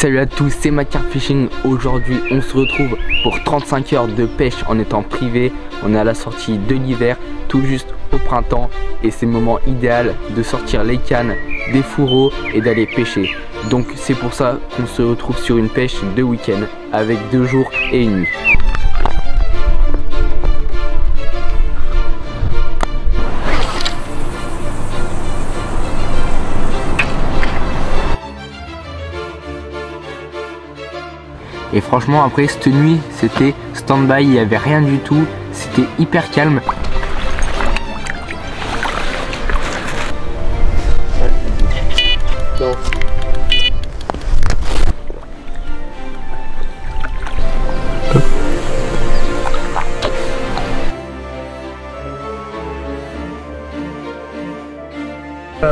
Salut à tous, c'est Macar Fishing. Aujourd'hui on se retrouve pour 35 heures de pêche en étant privé. On est à la sortie de l'hiver, tout juste au printemps, et c'est le moment idéal de sortir les cannes, des fourreaux et d'aller pêcher. Donc c'est pour ça qu'on se retrouve sur une pêche de week-end avec 2 jours et une nuit. Et franchement après cette nuit c'était stand-by, il n'y avait rien du tout, c'était hyper calme. Non.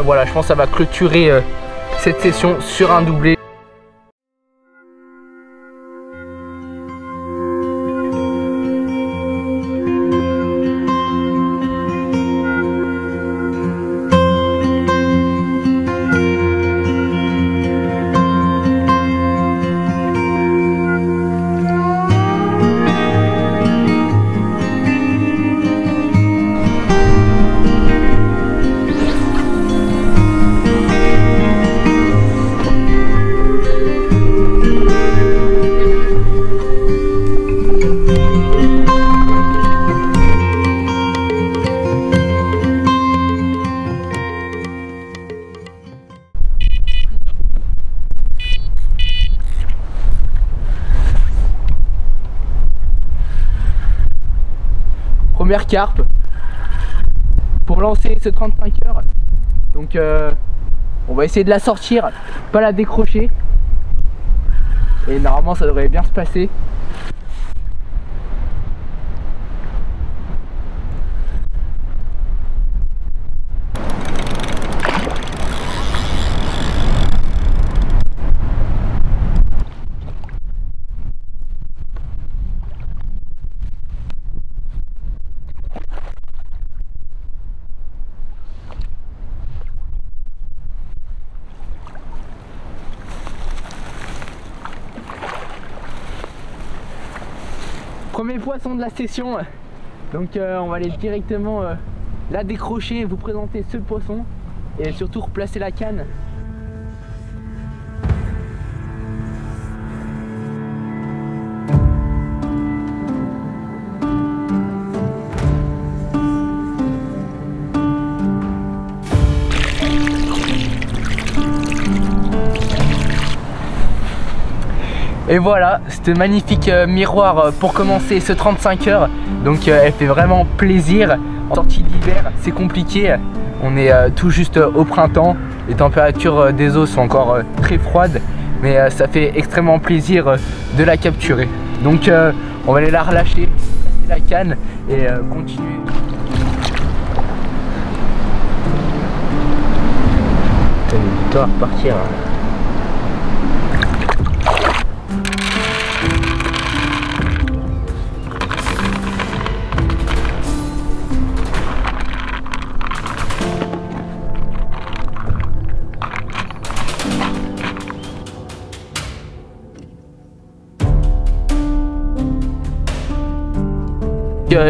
Voilà, je pense que ça va clôturer cette session sur un doublé. Première carpe pour lancer ce 35 heures. Donc on va essayer de la sortir, pas la décrocher, et normalement ça devrait bien se passer. Premier poisson de la session, donc on va aller directement la décrocher, vous présenter ce poisson et surtout replacer la canne. Et voilà, ce magnifique miroir pour commencer ce 35 heures. Donc elle fait vraiment plaisir. En sortie d'hiver, c'est compliqué. On est tout juste au printemps. Les températures des eaux sont encore très froides. Mais ça fait extrêmement plaisir de la capturer. Donc on va aller la relâcher, la canne et continuer. Elle doit repartir.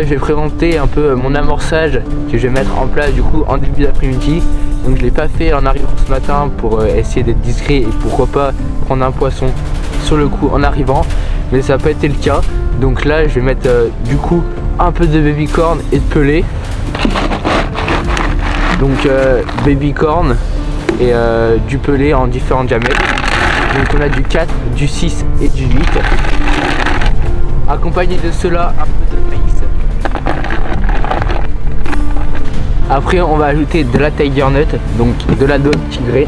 Je vais présenter un peu mon amorçage que je vais mettre en place du coup en début d'après-midi. Donc je l'ai pas fait en arrivant ce matin pour essayer d'être discret et pourquoi pas prendre un poisson sur le coup en arrivant, mais ça n'a pas été le cas. Donc là je vais mettre du coup un peu de baby corn et de pelé. Donc baby corn et du pelé en différents diamètres. Donc on a du 4, du 6 et du 8. Accompagné de cela un peu de maïs. Après on va ajouter de la tiger nut, donc de la noix de tigré.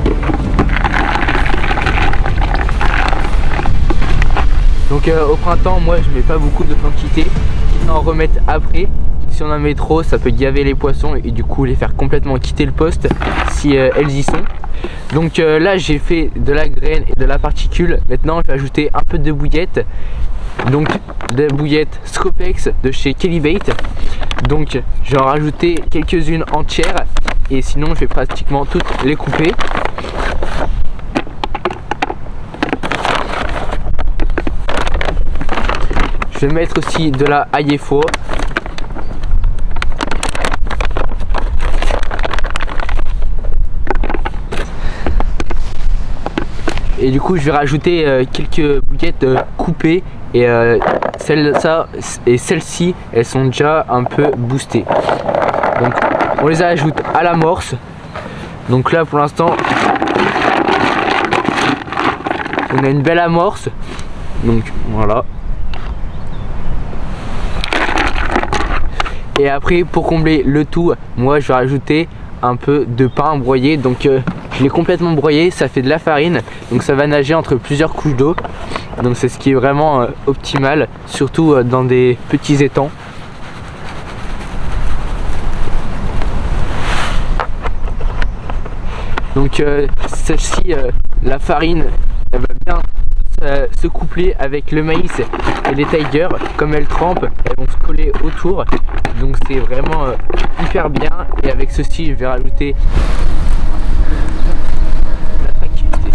Donc au printemps moi je mets pas beaucoup de quantité, on en remettre après. Si on en met trop ça peut gaver les poissons et du coup les faire complètement quitter le poste si elles y sont. Donc là j'ai fait de la graine et de la particule. Maintenant je vais ajouter un peu de bouillette. Donc des bouillettes Scopex de chez Kelly Bait. Donc je vais en rajouter quelques-unes entières et sinon je vais pratiquement toutes les couper. Je vais mettre aussi de la Ayefo. Et du coup je vais rajouter quelques boulettes coupées et celles-ci elles sont déjà un peu boostées. Donc on les ajoute à l'amorce. Donc là pour l'instant on a une belle amorce. Donc voilà. Et après pour combler le tout, moi je vais rajouter un peu de pain broyé. Donc je l'ai complètement broyé, ça fait de la farine. Donc ça va nager entre plusieurs couches d'eau. Donc c'est ce qui est vraiment optimal, surtout dans des petits étangs. Donc celle-ci, la farine, elle va bien se coupler avec le maïs et les tigers. Comme elles trempent, elles vont se coller autour. Donc c'est vraiment hyper bien. Et avec ceci, je vais rajouter l'attractivité.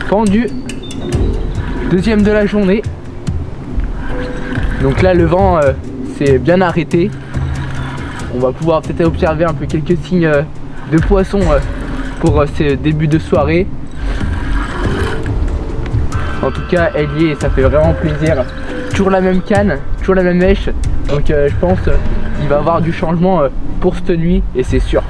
Pendu, deuxième de la journée. Donc là le vent s'est bien arrêté. On va pouvoir peut-être observer un peu quelques signes de poissons pour ce début de soirée. En tout cas elle y est et ça fait vraiment plaisir. Toujours la même canne, toujours la même mèche. Donc je pense qu'il va y avoir du changement pour cette nuit et c'est sûr.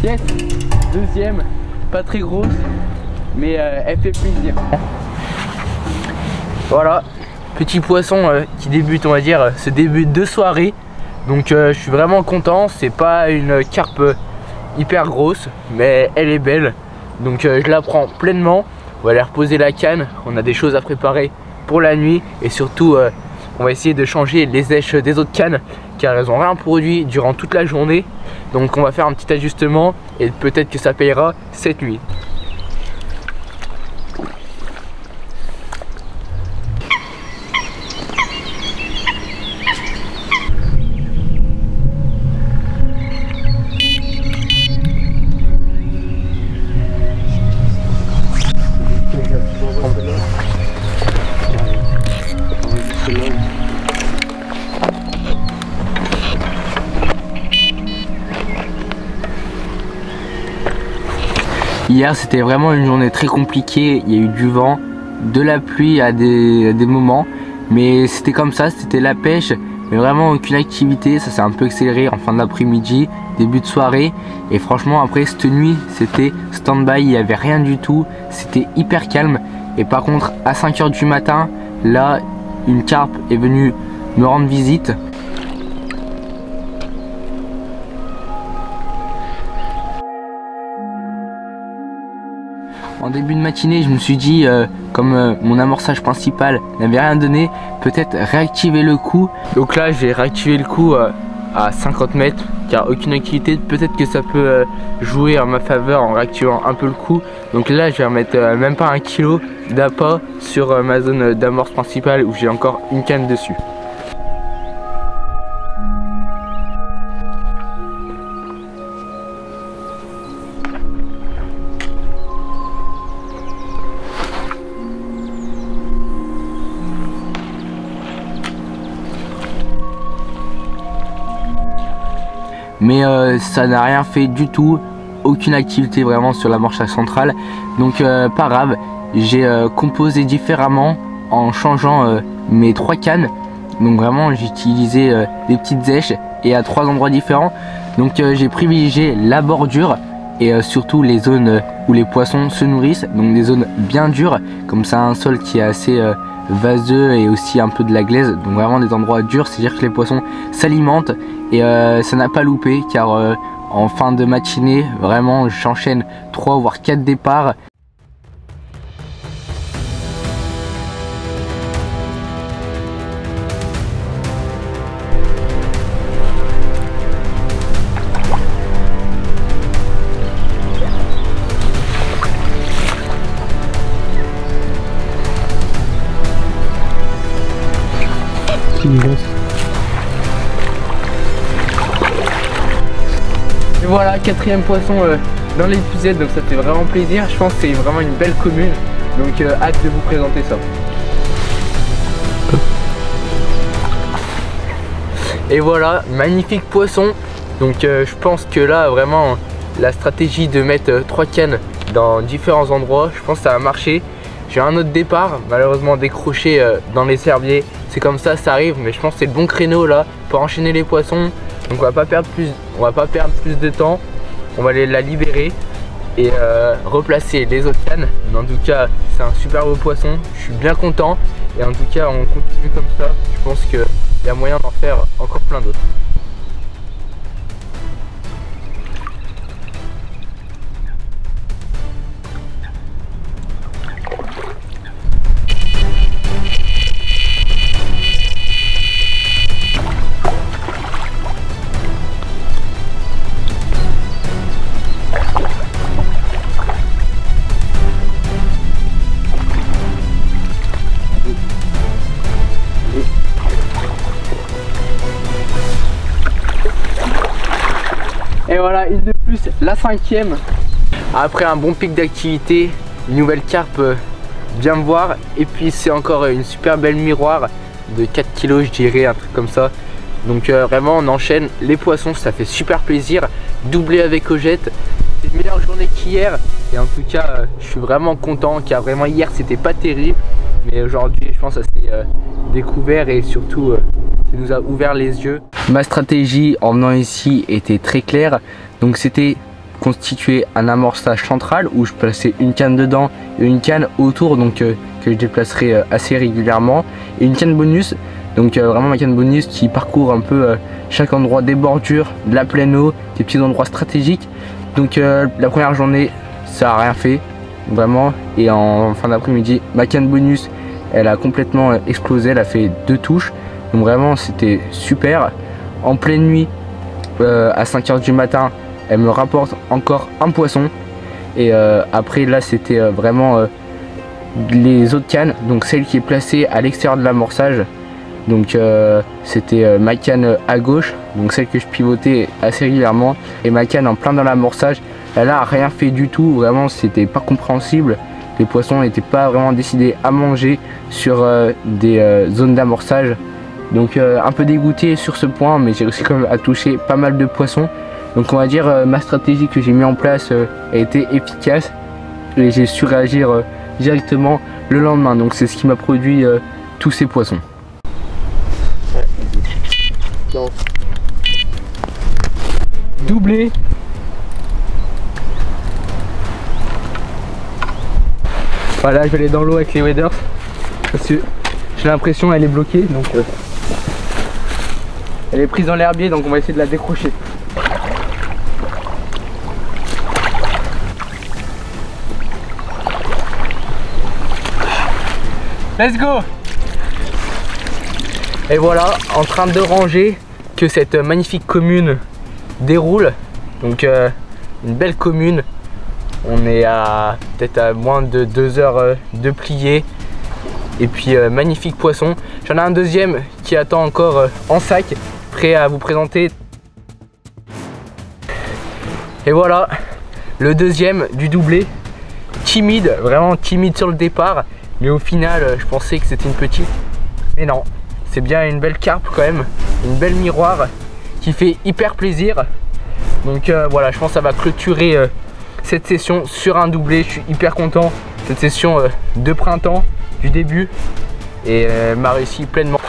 Yes, deuxième, pas très grosse, mais elle fait plaisir. Voilà, petit poisson qui débute, on va dire, ce début de soirée. Donc je suis vraiment content, c'est pas une carpe hyper grosse, mais elle est belle. Donc je la prends pleinement, on va aller reposer la canne, on a des choses à préparer pour la nuit. Et surtout, on va essayer de changer les èches des autres cannes, car elles n'ont rien produit durant toute la journée. Donc on va faire un petit ajustement et peut-être que ça payera cette nuit. Hier c'était vraiment une journée très compliquée, il y a eu du vent, de la pluie à des moments, mais c'était comme ça, c'était la pêche, mais vraiment aucune activité. Ça s'est un peu accéléré en fin d'après-midi, début de soirée, et franchement après cette nuit c'était stand-by, il n'y avait rien du tout, c'était hyper calme. Et par contre à 5 h du matin, là une carpe est venue me rendre visite. En début de matinée, je me suis dit, comme mon amorçage principal n'avait rien donné, peut-être réactiver le coup. Donc là, j'ai réactivé le coup à 50 mètres, car aucune activité. Peut-être que ça peut jouer en ma faveur en réactivant un peu le coup. Donc là, je vais remettre même pas 1 kg d'appât sur ma zone d'amorce principale où j'ai encore une canne dessus. mais ça n'a rien fait du tout, aucune activité vraiment sur l'amorçage central. Donc pas grave, j'ai composé différemment en changeant mes 3 cannes. Donc vraiment j'ai utilisé des petites zèches et à 3 endroits différents. Donc j'ai privilégié la bordure et surtout les zones où les poissons se nourrissent, donc des zones bien dures, comme ça un sol qui est assez vaseux et aussi un peu de la glaise, donc vraiment des endroits durs, c'est à dire que les poissons s'alimentent. Et ça n'a pas loupé, car en fin de matinée vraiment j'enchaîne 3 voire 4 départs. Et voilà, 4e poisson dans l'épisode, donc ça fait vraiment plaisir. Je pense que c'est vraiment une belle commune, donc hâte de vous présenter ça. Et voilà, magnifique poisson. Donc je pense que là vraiment la stratégie de mettre 3 cannes dans différents endroits, je pense que ça a marché. J'ai un autre départ, malheureusement décroché dans les herbiers. C'est comme ça arrive, mais je pense que c'est le bon créneau là pour enchaîner les poissons. Donc on va pas perdre plus de temps. On va la libérer et replacer les autres cannes. Mais en tout cas, c'est un super beau poisson. Je suis bien content. Et en tout cas, on continue comme ça. Je pense qu'il y a moyen d'en faire encore plein d'autres. Et voilà, une de plus, la 5e. Après un bon pic d'activité, une nouvelle carpe vient me voir. Et puis c'est encore une super belle miroir de 4 kg je dirais, un truc comme ça. Donc vraiment on enchaîne les poissons, ça fait super plaisir. Doublé avec Ogette, c'est une meilleure journée qu'hier. Et en tout cas je suis vraiment content, car vraiment hier c'était pas terrible. Mais aujourd'hui je pense que ça s'est découvert et surtout ça nous a ouvert les yeux. Ma stratégie en venant ici était très claire. Donc c'était constituer un amorçage central où je plaçais une canne dedans et une canne autour, donc que je déplacerai assez régulièrement, et une canne bonus. Donc vraiment ma canne bonus qui parcourt un peu chaque endroit des bordures, de la pleine eau, des petits endroits stratégiques. Donc la première journée ça a rien fait vraiment, et en fin d'après-midi ma canne bonus elle a complètement explosé, elle a fait 2 touches. Donc vraiment c'était super. En pleine nuit à 5 h du matin elle me rapporte encore un poisson. Et après là c'était vraiment les autres cannes, donc celle qui est placée à l'extérieur de l'amorçage. Donc c'était ma canne à gauche, donc celle que je pivotais assez régulièrement, et ma canne en plein dans l'amorçage. Elle a rien fait du tout, vraiment c'était pas compréhensible. Les poissons n'étaient pas vraiment décidés à manger sur des zones d'amorçage. Donc un peu dégoûté sur ce point, mais j'ai réussi quand même à toucher pas mal de poissons. Donc on va dire ma stratégie que j'ai mis en place a été efficace, et j'ai su réagir directement le lendemain. Donc c'est ce qui m'a produit tous ces poissons. Doublé. Voilà, je vais aller dans l'eau avec les waders parce que j'ai l'impression qu'elle est bloquée, donc elle est prise dans l'herbier, donc on va essayer de la décrocher. Let's go! Et voilà, en train de ranger, que cette magnifique commune déroule. Donc une belle commune. On est à peut-être à moins de 2 heures de plier. Et puis magnifique poisson. J'en ai un deuxième qui attend encore en sac, prêt à vous présenter. Et voilà, le deuxième du doublé. Timide, vraiment timide sur le départ. Mais au final, je pensais que c'était une petite. Mais non, c'est bien une belle carpe quand même. Une belle miroir qui fait hyper plaisir. Donc voilà, je pense que ça va clôturer cette session sur un doublé. Je suis hyper content. Cette session de printemps du début et elle m'a réussi pleinement.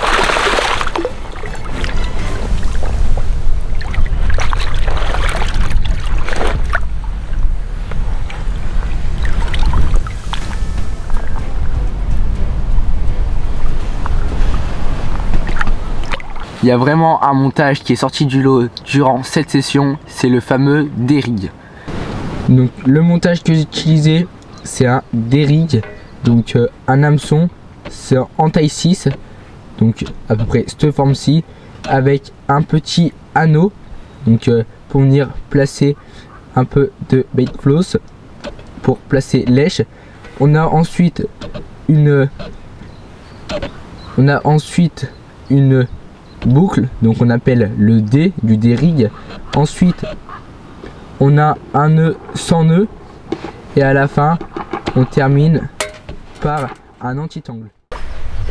Il y a vraiment un montage qui est sorti du lot durant cette session, c'est le fameux D-Rig. Donc le montage que j'ai utilisé, c'est un D-Rig, donc un hameçon, c'est en taille 6, donc à peu près cette forme-ci, avec un petit anneau, donc pour venir placer un peu de bait floss, pour placer lèche. On a ensuite une boucle, donc on appelle le D du D-Rig. Ensuite on a un nœud sans nœud et à la fin on termine par un anti-tangle.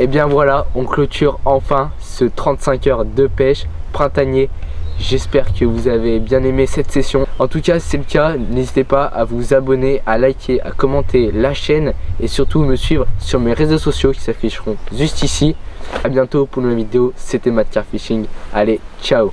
Et bien voilà, on clôture enfin ce 35 heures de pêche printanier. J'espère que vous avez bien aimé cette session. En tout cas, si c'est le cas, n'hésitez pas à vous abonner, à liker, à commenter la chaîne et surtout me suivre sur mes réseaux sociaux qui s'afficheront juste ici. A bientôt pour une nouvelle vidéo. C'était Matt Car Fishing. Allez, ciao.